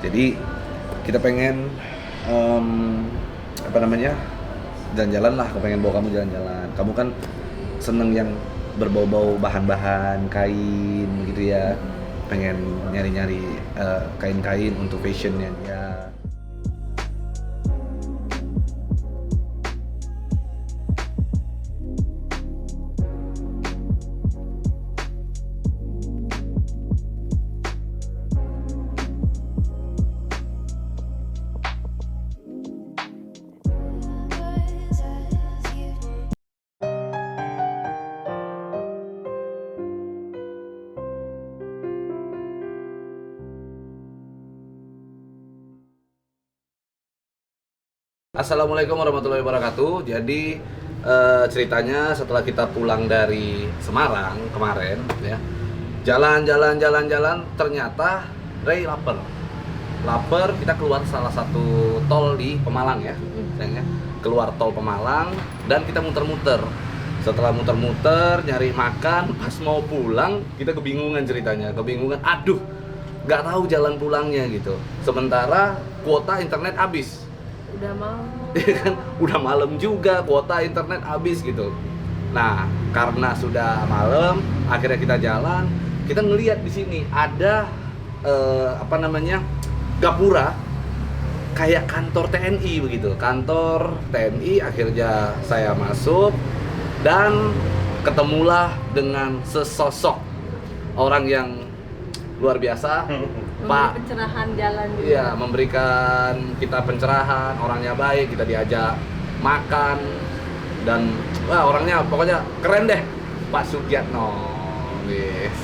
Jadi kita pengen jalan-jalan lah, aku pengen bawa kamu jalan-jalan. Kamu kan seneng yang berbau-bau bahan-bahan kain gitu ya, pengen nyari-nyari kain-kain untuk fashionnya dia. Assalamualaikum warahmatullahi wabarakatuh. Jadi ceritanya setelah kita pulang dari Semarang kemarin ya, jalan, ternyata Ray lapar. Kita keluar salah satu tol di Pemalang ya, sayangnya. Keluar tol Pemalang dan kita muter-muter. Setelah muter-muter nyari makan, pas mau pulang kita kebingungan ceritanya, aduh, nggak tahu jalan pulangnya gitu. Sementara kuota internet habis. Udah malam. Kan udah malam juga, kuota internet habis gitu. Nah, karena sudah malam, akhirnya kita jalan, kita ngelihat di sini ada gapura kayak kantor TNI begitu. Kantor TNI, akhirnya saya masuk dan ketemulah dengan sesosok orang yang luar biasa. Pak, pencerahan jalan juga. Iya, memberikan kita pencerahan, orangnya baik, kita diajak makan dan wah, orangnya pokoknya keren deh, Pak Sugiatno. Yes.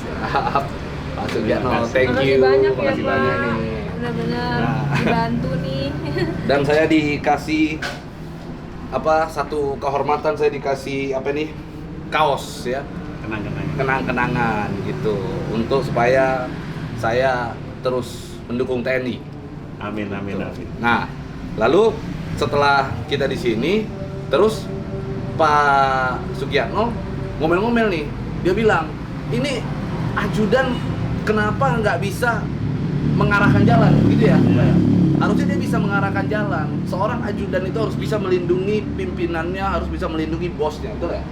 Pak Sugiatno, thank you. Makasih banyak banyak ya, Pak. nih. Benar-benar dibantu nih. Dan saya dikasih satu kehormatan, saya dikasih kaos ya. Kenang-kenangan gitu, untuk supaya saya terus mendukung TNI. Amin. Nah, lalu setelah kita di sini, terus Pak Sugiatno ngomel-ngomel nih. Dia bilang, ini ajudan kenapa nggak bisa mengarahkan jalan, gitu ya? Harusnya dia bisa mengarahkan jalan. Seorang ajudan itu harus bisa melindungi pimpinannya, harus bisa melindungi bosnya, betul ya?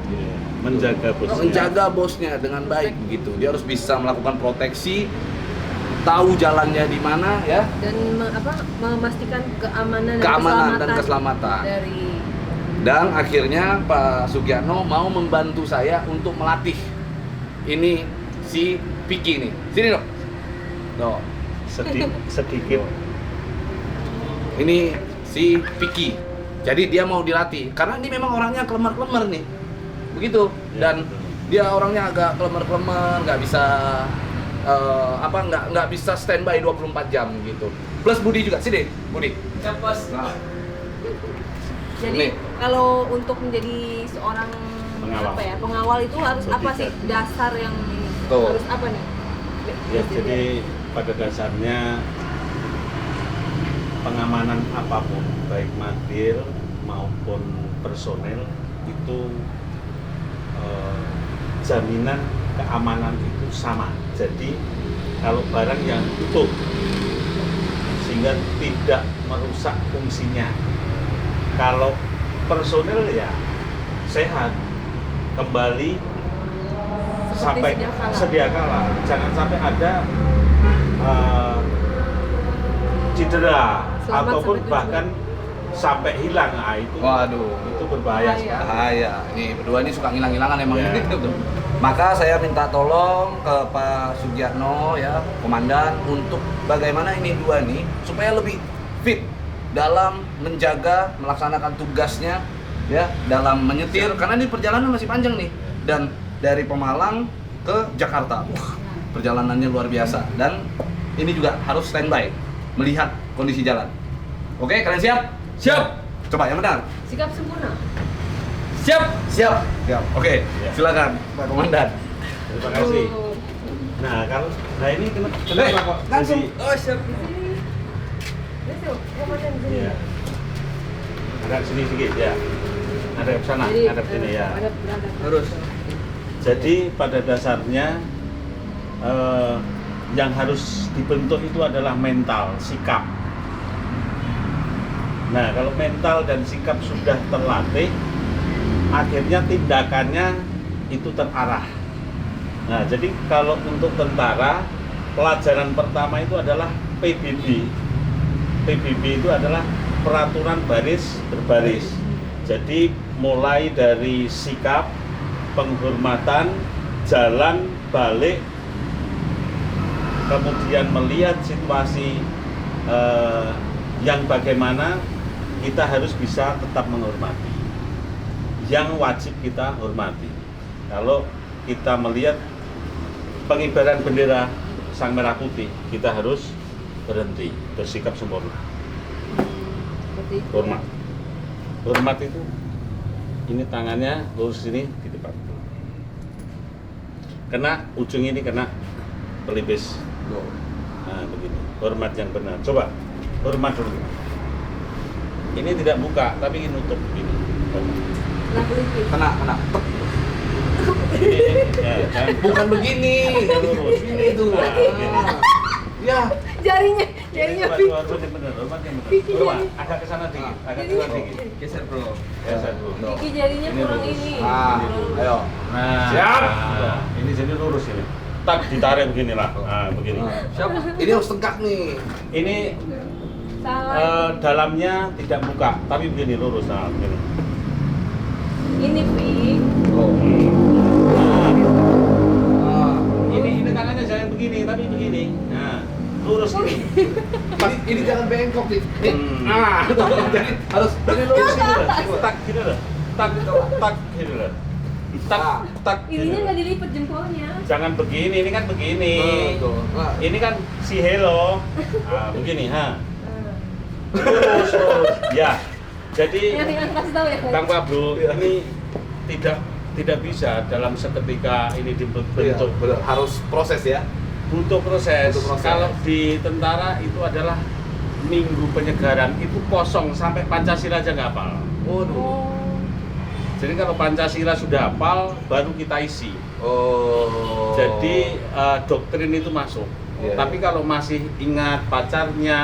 Menjaga bosnya dengan baik begitu. Dia harus bisa melakukan proteksi, tahu jalannya di mana ya, dan memastikan keamanan dan keselamatan. Dari Dan akhirnya Pak Sugiatno mau membantu saya untuk melatih ini si Vicky nih. Sini dong. No. Sedikit. Ini si Vicky. Jadi dia mau dilatih karena ini memang orangnya kelemar-kelemar nih. Begitu. Dan dia orangnya agak kelemar-kelemar, nggak bisa nggak bisa standby 24 jam gitu. Plus Budi juga, sini Budi. Ya bos. Nah. Jadi Nih. kalau untuk menjadi seorang pengawal itu harus apa sih dasar yang ini? Tuh. Harus apa nih? Ya, jadi pada dasarnya pengamanan apapun, baik material maupun personel itu jaminan keamanan itu sama. Jadi kalau barang yang utuh sehingga tidak merusak fungsinya. Kalau personel ya sehat, kembali sampai sedia kala. Jangan sampai ada cedera ataupun bahkan sampai hilang. Nah, itu Waduh. itu berbahaya sekali. Bahaya. Nih berdua ini suka ngilang-ngilangan emang. Ya. Maka saya minta tolong ke Pak Sugiatno ya, komandan, untuk bagaimana ini dua nih supaya lebih fit dalam menjaga, melaksanakan tugasnya ya, dalam menyetir karena ini perjalanan masih panjang nih, dan dari Pemalang ke Jakarta. Perjalanannya luar biasa dan ini juga harus standby melihat kondisi jalan. Oke, kalian siap? Siap. Coba yang benar. Sikap sempurna. Siap. Oke, Ya. silakan Pak Komandan. Terima kasih. Nah ini kenapa kok langsung. jadi- Oh, siap. Besok, komandan sini. Iya. Agak sini sedikit ya. Ada ke sana, Jadi, ada sini ya. Terus. Jadi pada dasarnya yang harus dibentuk itu adalah mental, sikap. Nah, kalau mental dan sikap sudah terlatih, akhirnya tindakannya itu terarah. Nah, jadi kalau untuk tentara, pelajaran pertama itu adalah PBB. PBB itu adalah peraturan baris berbaris. Jadi mulai dari sikap, penghormatan, jalan, balik, kemudian melihat situasi yang bagaimana, kita harus bisa tetap menghormati. Yang wajib kita hormati. Kalau kita melihat pengibaran bendera Sang Merah Putih, kita harus berhenti, bersikap sempurna. Seperti itu. Hormat. Hormat itu, ini tangannya lurus sini di depan. Kena ujung ini kena pelipis. Nah, begini. Hormat yang benar. Coba hormat dulu. Ini tidak buka, tapi ini nutup begini. Nah, pelipis. Kena. Tek. Ini, ya, jangan. Bukan begini. Lurus. Ini tuh. Nah, begini. Ya. Jarinya Hormat yang benar, hormat yang benar. Coba agak ke sana dikit, agak ke sana dikit. Geser, Bro. Geser dulu. Kiki jarinya Ini kurang lurus. ini. Ayo. Nah, Siap. nah, ini jadi lurus ini. Tak ditarik beginilah. Nah, begini. Siap. Ini harus tegak nih. Ini Salah. dalamnya tidak buka, tapi begini lurus. Nah, begini. Ini Pi. Oh. Nah, Ah. ini tangannya jangan begini, tapi begini. Nah, lurus ini. Ini jangan bengkok nih. Ah, Jadi harus ini lurus ini loh. Tak gini loh. Tak gini loh. Tak gini Ininya loh. nggak dilipat jempolnya. Jangan begini, ini kan begini. Tuh. Nah. Ini kan si hello. Ah, begini, ha. Eh. Lurus. Ya. Jadi Yang kasih tahu ya. Kang Pablo, ini tidak bisa dalam seketika ini Iya, dibentuk. benar. Harus proses ya. Butuh proses. Butuh proses. Kalau di tentara itu adalah minggu penyegaran, itu kosong sampai Pancasila aja nggak hafal. Waduh. Oh. Jadi kalau Pancasila sudah hafal, baru kita isi. Oh. Jadi doktrin itu masuk. Iya. Tapi kalau masih ingat pacarnya,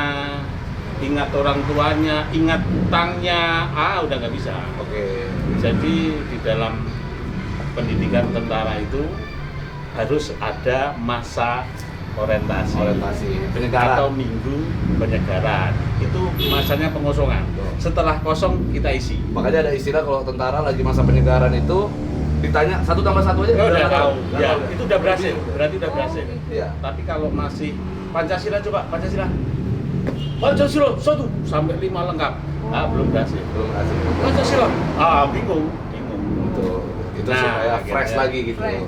ingat orang tuanya, ingat utangnya, udah nggak bisa. Oke. Jadi di dalam pendidikan tentara itu harus ada masa orientasi penyegaran. atau minggu penyegaran. Itu masanya pengosongan. Setelah kosong kita isi. Makanya ada istilah kalau tentara lagi masa penyegaran itu ditanya 1 tambah 1 aja Oh, udah nggak tahu. Nggak Ya, tahu. itu udah berhasil. Berarti udah berhasil. Iya. Tapi kalau masih Pancasila, coba Pancasila. Pancasila 1 sampai 5 lengkap. Belum berhasil. Belum kasih. Pancasila. Bingung. Itu Nah, supaya fresh akhirnya lagi gitu. fresh.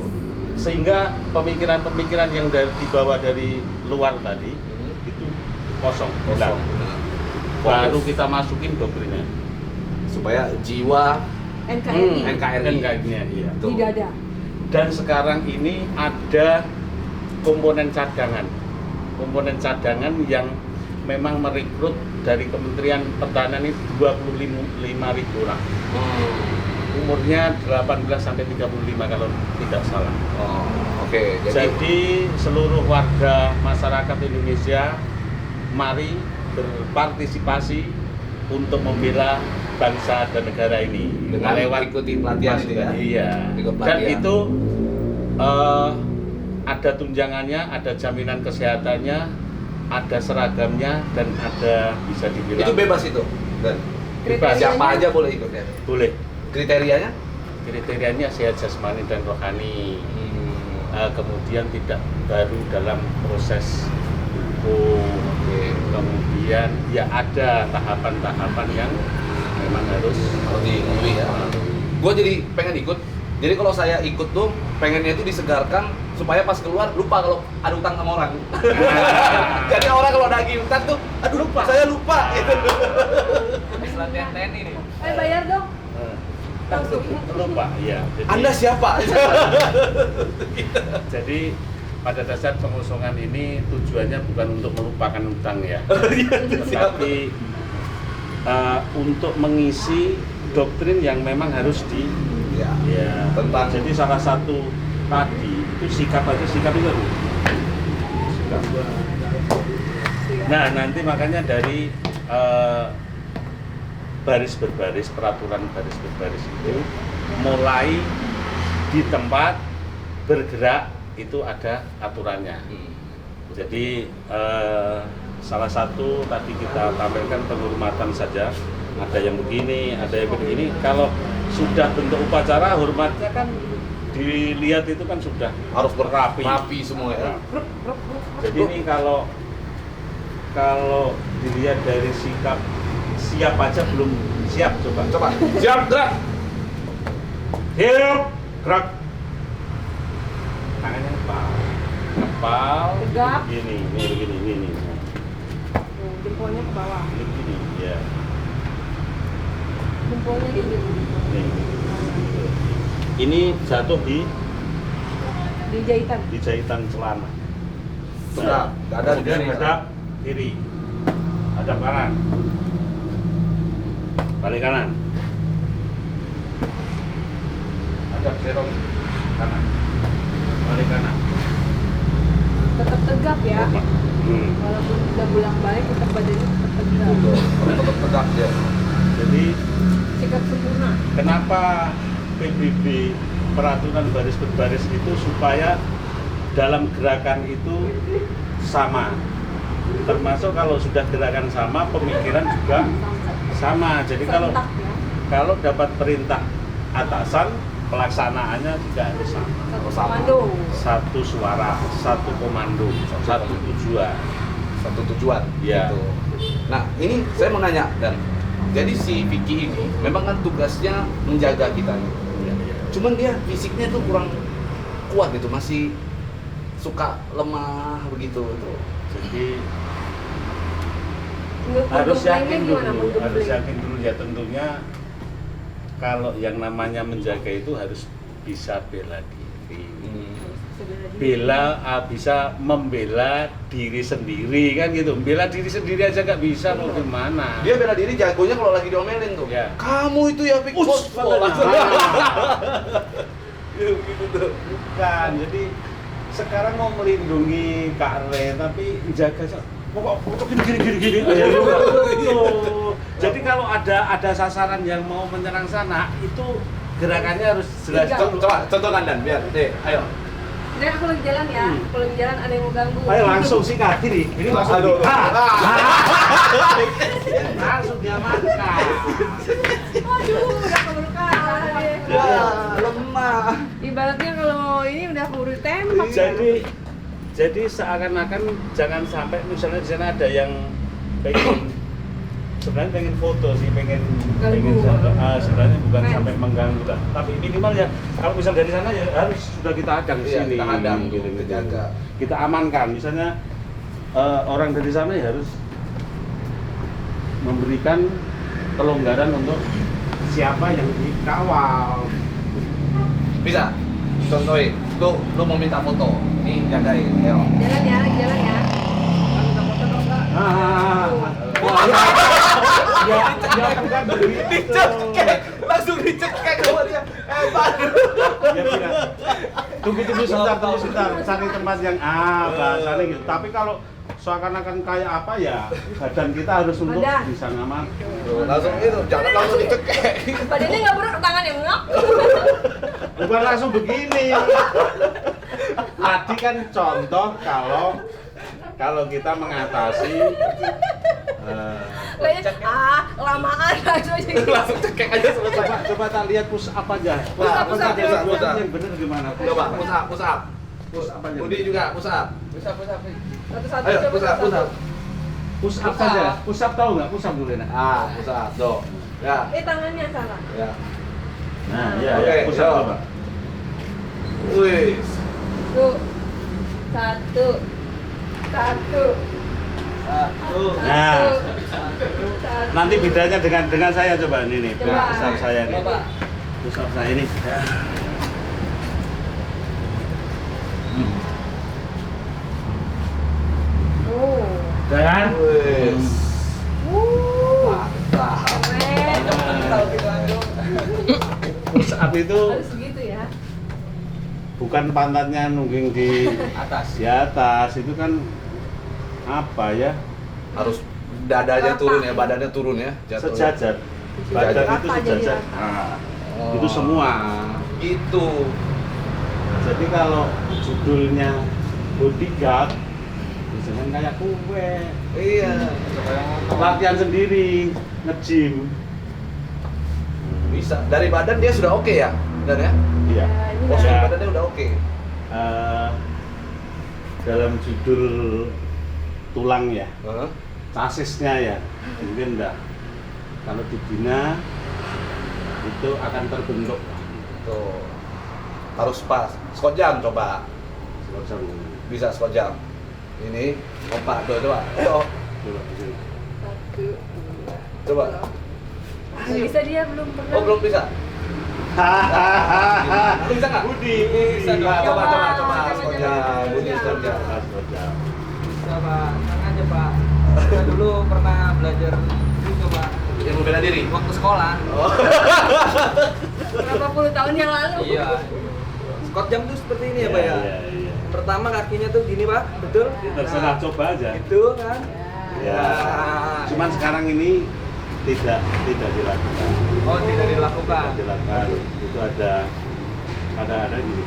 Sehingga pemikiran-pemikiran yang dibawa dari luar tadi itu kosong. Kosong. Hilang. Nah, Baru kita masukin doktrinnya. supaya jiwa NKRI. NKRI-nya, iya. Tuh. Di dada. Dan sekarang ini ada komponen cadangan. Komponen cadangan yang memang merekrut dari Kementerian Pertahanan ini 25.000 orang. Umurnya 18 sampai 35 kalau tidak salah. Oh, oke. Jadi seluruh warga masyarakat Indonesia mari berpartisipasi untuk membela bangsa dan negara ini dengan ikuti pelatihan itu ya. Iya. Ikut Dan pelatihan. itu ada tunjangannya, ada jaminan kesehatannya, ada seragamnya, dan ada bisa dibilang Itu bebas itu. Dan bebas. siapa aja boleh ikut ya. Boleh. Kriterianya? Kriterianya sehat jasmani dan rohani. Kemudian tidak baru dalam proses hukum. Oke. Kemudian ya ada tahapan-tahapan yang memang harus dilalui ya. Gue jadi pengen ikut. Jadi kalau saya ikut tuh pengennya itu disegarkan supaya pas keluar lupa kalau ada utang sama orang. Jadi orang kalau nagih utang tuh, aduh lupa, saya lupa. Habis latihan TNI nih. Bayar dong. langsung lupa. Ya. Jadi, Anda siapa? Jadi pada dasar pengosongan ini tujuannya bukan untuk melupakan utang ya, tetapi untuk mengisi doktrin yang memang harus tentang Jadi salah satu tadi itu sikap aja, sikap itu Nah, nanti makanya dari baris berbaris, peraturan baris berbaris itu mulai di tempat bergerak itu ada aturannya. Jadi salah satu tadi kita tampilkan penghormatan saja, ada yang begini, ada yang begini. Kalau sudah bentuk upacara, hormatnya kan dilihat itu kan sudah Harus rapi. rapi semua ya. Jadi ini kalau dilihat dari sikap siap aja belum siap, coba. Coba, siap gerak. Siap, gerak. Tangannya ngepal. Tegap. Begini. Jempolnya ke bawah. Begini, ya. Jempolnya gitu. Nih. Ini jatuh di Jahitan celana. Sudah, ada Kemudian hadap kiri, hadap kanan, balik kanan, hadap serong kanan, balik kanan. tetap tegap ya. Hmm. Walaupun udah bolak-balik tetap badannya tetap tegap. tetap tegak dia. Jadi Sikap sempurna. kenapa PBB peraturan baris berbaris itu supaya dalam gerakan itu sama, termasuk kalau sudah gerakan sama pemikiran juga sama. Jadi kalau Serentak ya. kalau dapat perintah atasan pelaksanaannya juga harus sama. Satu Sama. komando. Satu suara, satu komando, satu tujuan. Satu tujuan. Iya. Gitu. Nah, ini saya mau nanya dan jadi si Vicky ini memang kan tugasnya menjaga kita. Iya, iya. Cuman dia fisiknya tuh kurang kuat gitu, masih suka lemah begitu itu. Jadi harus yakin dulu, ya tentunya kalau yang namanya menjaga itu harus bisa bela diri. Bisa membela diri sendiri kan gitu. Bela diri sendiri aja nggak bisa, mau gimana? Dia bela diri jagonya kalau lagi diomelin tuh. Ya. Kamu itu ya Vicky. Gitu tuh. Bukan, jadi sekarang mau melindungi Kak Re tapi jaga pokok gini. Jadi kalau ada sasaran yang mau menyerang sana itu gerakannya harus jelas. Coba contohkan dan biar deh, ayo. Dan aku lagi jalan ya, kalau lagi jalan ada yang mau ganggu. Ayo langsung sikat ini langsung Aduh. langsung diamankan. Aduh, udah keburu kalah deh. Ya, lemah. Ibaratnya kalau ini udah keburu tembak. Jadi seakan-akan jangan sampai misalnya di sana ada yang sebenarnya pengen foto sih, pengen sebenarnya bukan sampai mengganggu lah. Tapi minimal ya kalau misal dari sana ya harus sudah kita hadang di Iya, sini. kita hadang, gitu, kita jaga. Kita amankan. Misalnya orang dari sana ya harus memberikan kelonggaran untuk siapa yang dikawal. Bisa. Contohin, lu mau minta foto, nih jagain, ayo. Jalan ya, jalan ya. Minta foto dong Kak. Ya bukan begitu. Dicekek, langsung dicekek sama dia. Baru. Ya, tidak. Tunggu sebentar, cari tempat yang bahasanya gitu. Tapi kalau seakan-akan kayak apa ya, badan kita harus untuk Badan. bisa ngaman. Langsung itu, jangan langsung dicekek. Badannya nggak berat, tangannya ngap. Bukan langsung begini. Tadi kan contoh kalau kita mengatasi Kayaknya lamaan aja gitu. Langsung cekek aja selesai. coba tak lihat push up aja. Push up aja. Yang benar gimana? Coba push up. Push up aja. Budi juga push up. Satu-satu Ayo coba push up. Push up saja. Push up tahu nggak? Push up dulu nak. Push up, do. Ya. Tangannya salah. Ya. Nah, ya, Oke, push up yo. coba. Wih. Tuh. Satu. Nah, nanti bedanya dengan saya coba ini nih. Coba. Push up saya nih. Coba. Push up saya ini. Oh. Dan Wih. Mantap. Mantap. Keren. push up itu Harus gitu ya. bukan pantatnya nungging di atas, itu kan apa ya? Harus dadanya Rata. turun ya, badannya turun ya, jatuh. Sejajar. Badan Rata itu jadi sejajar. rata. Nah, Oh. itu semua. Itu. Jadi kalau judulnya bodyguard, jangan kayak kue. Iya. Latihan sendiri, nge-gym. Bisa. Dari badan dia sudah oke ya, dan ya. Iya. Ini Postur Ya. badannya udah oke. Dalam judul tulang ya, Heeh. chassisnya ya, mungkin enggak. Kalau dibina itu akan terbentuk. Tuh. Harus pas. Squat jam coba. Semacam Bisa squat jam. Ini opa, coba. Ayo. coba di sini. 1, 2. Coba. Nggak bisa dia belum pernah. Oh, belum bisa. Lu bisa nggak? Budi, Bisa dong. Coba, coba, coba, Coba, squat coba, jam. coba. Budi squat jam. Bisa Pak, tenang aja Pak. Saya dulu pernah belajar juga Pak. Ilmu bela diri. Waktu sekolah. Oh. Berapa puluh tahun yang lalu? Iya. Squat jam tuh seperti ini ya Pak ya. Iya. Pertama kakinya tuh gini Pak, betul? Terserah coba aja. Itu kan. Ya. Cuman sekarang ini tidak dilakukan. Oh, tidak dilakukan. Tidak dilakukan. Itu ada gini.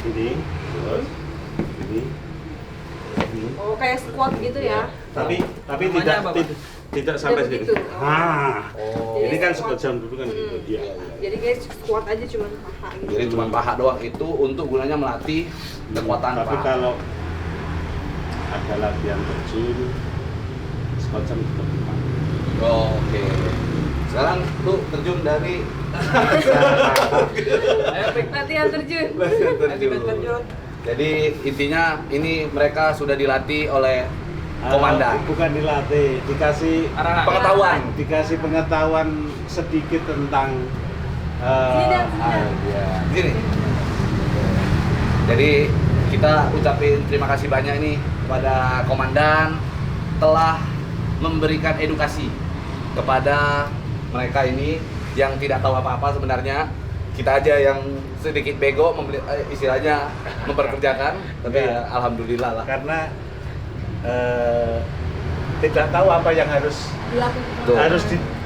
Ini, terus ini. Oh, kayak squat gitu ya? Tapi Namanya tidak apa, Pak? tidak sampai Tidak segitu. begitu. Ah. Oh. Ini kan squat. squat jam dulu kan gitu. Iya. Jadi kayak squat aja cuman paha gitu. Jadi cuma paha doang itu untuk gunanya melatih kekuatan Tapi paha. kalau ada latihan terjun, squat jam tetap dipakai. Oh, oke. Sekarang lu terjun dari Ayo Pik. Latihan terjun. Ayo kita terjun. Jadi intinya ini mereka sudah dilatih oleh komandan. Bukan dilatih, dikasih Arahan. Pengetahuan. dikasih pengetahuan sedikit tentang Sini, Dan, sini, Dan. ya. Di sini. Jadi kita ucapin terima kasih banyak ini kepada komandan telah memberikan edukasi kepada mereka ini yang tidak tahu apa-apa sebenarnya. Kita aja yang sedikit bego istilahnya memperkerjakan, tapi Enggak. ya, alhamdulillah lah. Karena tidak tahu apa yang harus Dilakukan.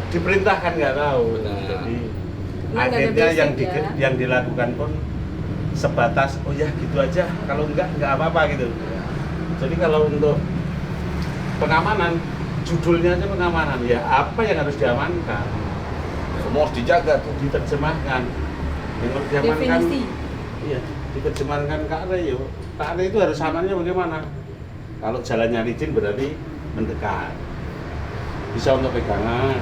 diperintahkan, nggak tahu. Benar. Jadi Nggak ada akhirnya basic ya. yang dilakukan pun sebatas oh ya gitu aja, kalau nggak apa-apa gitu. Jadi kalau untuk pengamanan, judulnya aja pengamanan, ya apa yang harus diamankan, Semua harus dijaga tuh. diterjemahkan. Yang diamankan, Definisi. iya, diterjemahkan Kak Re, yo. Kak Re itu harus amannya bagaimana? Kalau jalannya licin berarti mendekat, bisa untuk pegangan.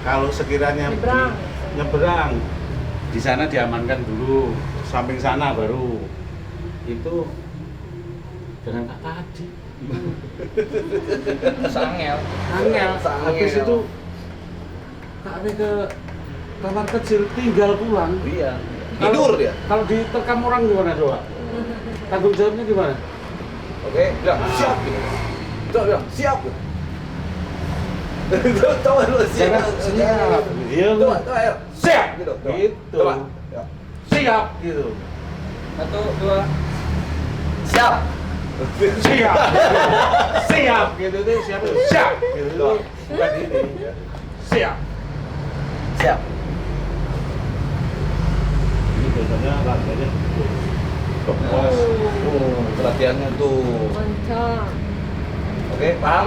Kalau sekiranya Nyebrang. nyebrang, di sana diamankan dulu, samping sana baru. Itu dengan Kak tadi. Sangel. Angel. Sangel. Habis itu Kak Re ke kamar kecil, tinggal pulang. Iya. Tidur dia. Kalau diterkam orang gimana coba? Tanggung jawabnya gimana? Oke, bilang siap gitu. Coba bilang siap. Coba dulu siap. Siap. Iya, Coba, coba ayo. Siap. Gitu. Coba. Gitu. Coba. Ya. Siap gitu. 1, 2. Siap. Siap. Siap gitu deh, siap. Siap gitu. Doang. Bukan ini. Siap. Siap. Ini biasanya latihannya kepos. Oh, latihannya tuh. Mantap. Oke, paham?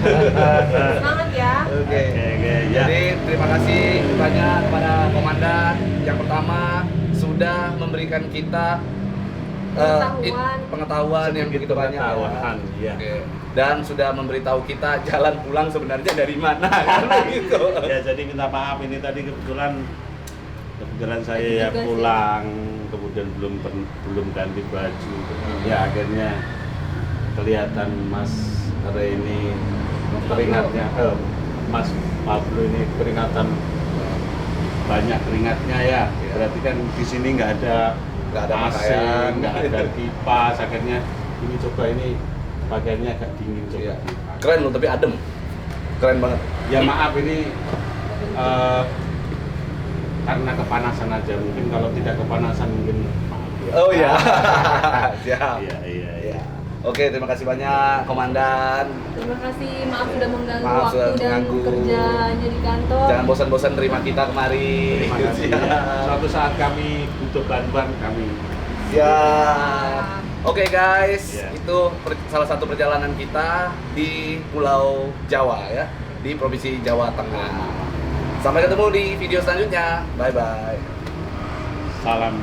Semangat ya. Oke. Oke, ya. Jadi terima kasih banyak kepada komandan yang pertama sudah memberikan kita pengetahuan yang Sedikit begitu banyak. pengetahuan, iya. Oke. Dan sudah memberitahu kita jalan pulang sebenarnya dari mana karena gitu. Ya jadi minta maaf ini tadi kebetulan saya ya Juga sih. pulang kemudian belum ganti baju ya akhirnya kelihatan Mas Re ini keringatnya Mas Pablo ini keringatan banyak keringatnya ya berarti kan di sini nggak ada Nggak ada AC, pakaian. nggak ada kipas akhirnya ini coba ini pakaiannya agak dingin coba Iya. Keren loh tapi adem. Keren banget. ya maaf ini karena kepanasan aja mungkin kalau tidak kepanasan mungkin maaf ya. Oh iya. Siap. Iya. Oke, terima kasih banyak Komandan. Terima kasih, maaf sudah mengganggu Maaf waktu sudah dan mengganggu. kerjanya di kantor. Jangan bosan-bosan terima kita kemari. Terima kasih. Suatu saat kami butuh bantuan kami. Siap. Oke guys, Ya. itu salah satu perjalanan kita di Pulau Jawa ya, di Provinsi Jawa Tengah. Sampai ketemu di video selanjutnya. Bye bye. Salam